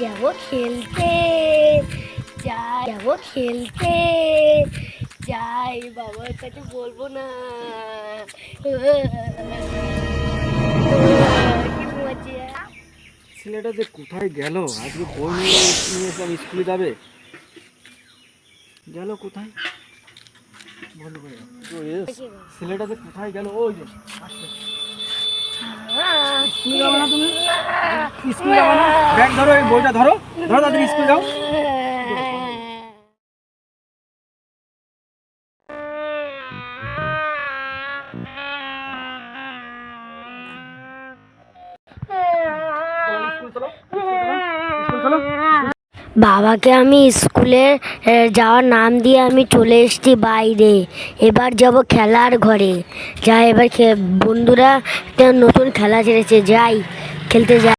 যাবো খেলতে, যাবো খেলতে, যাই বাবার কাছে বলবো না। কি মজা। ছেলেটা যে কোথায় গেল? আজকে বই নিয়ে এসে স্কুলে যাবে, গেল কোথায়? বন্ধ করে দাও। ছেলেটা যে কোথায় গেল? ওই যে আসছে। স্কুলে যাবে না তুমি? স্কুলে যাবে না? ব্যাগ ধরো, এই বইটা ধরো, ধরো তাড়াতাড়ি স্কুলে যাও। স্কুল চলো, স্কুল চলো। বাবাকে আমি স্কুলে যাওয়ার নাম দিয়ে আমি চলে এসেছি বাইরে। এবার যাব খেলার ঘরে। যাই এবার বন্ধুরা একটা নতুন খেলা ছেড়েছে, যাই খেলতে যাই।